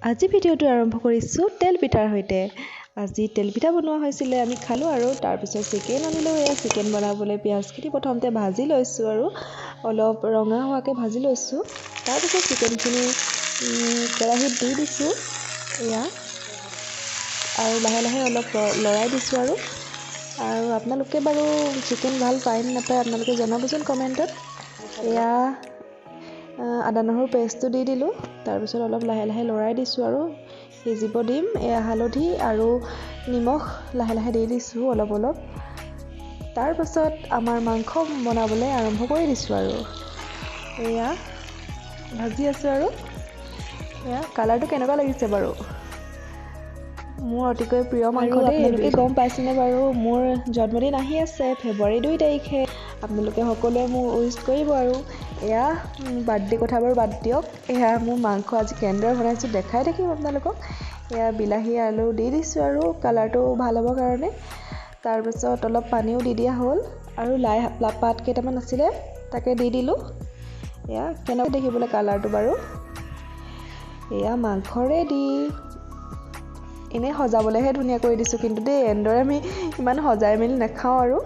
আজি ভিডিঅ'টো আৰম্ভ কৰিছোঁ তেলপিঠাৰ সৈতে। আজি তেলপিঠা বনোৱা হৈছিলে, আমি খালোঁ আৰু তাৰপিছত চিকেন আনিলোঁ। এয়া চিকেন বনাবলৈ পিঁয়াজখিনি প্ৰথমতে ভাজি লৈছোঁ আৰু অলপ ৰঙা হোৱাকৈ ভাজি লৈছোঁ। তাৰপিছত চিকেনখিনি কেৰাহীত দি দিছোঁ এয়া, আৰু লাহে লাহে অলপ লৰাই দিছোঁ আৰু আপোনালোকে বাৰু চিকেন ভাল পায় নে নাপায় আপোনালোকে জনাবচোন কমেণ্টত। এয়া আদা নহৰু পেষ্টটো দি দিলোঁ, তাৰপিছত অলপ লাহে লাহে লৰাই দিছোঁ আৰু সিজিব দিম। এয়া হালধি আৰু নিমখ লাহে লাহে দি দিছোঁ অলপ অলপ। তাৰপাছত আমাৰ মাংস বনাবলৈ আৰম্ভ কৰি দিছোঁ আৰু এয়া ভাজি আছোঁ আৰু এয়া কালাৰটো কেনেকুৱা লাগিছে বাৰু? মোৰ অতিকৈ প্ৰিয় মাংস দেই। আপোনালোকে গম পাইছেনে বাৰু, মোৰ জন্মদিন আহি আছে ফেব্ৰুৱাৰী 2 তাৰিখে। আপোনালোকে সকলোৱে মোক উইচ কৰিব আৰু এয়া বাৰ্থডে কথাবোৰ বাদ দিয়ক। এয়া মোৰ মাংস আজি কেনেদৰে বনাইছোঁ দেখাই থাকিম আপোনালোকক। এয়া বিলাহী আলু দি দিছোঁ আৰু কালাৰটো ভাল হ'বৰ কাৰণে। তাৰপিছত অলপ পানীও দি দিয়া হ'ল আৰু লাই পাত কেইটামান আছিলে তাকে দি দিলোঁ। এয়া কেনেকৈ দেখিবলৈ কালাৰটো বাৰু। এয়া মাংসৰে দি এনেই সজাবলৈহে ধুনীয়া কৰি দিছোঁ, কিন্তু দেই এনেদৰে আমি ইমান সজাই মেলি নাখাওঁ আৰু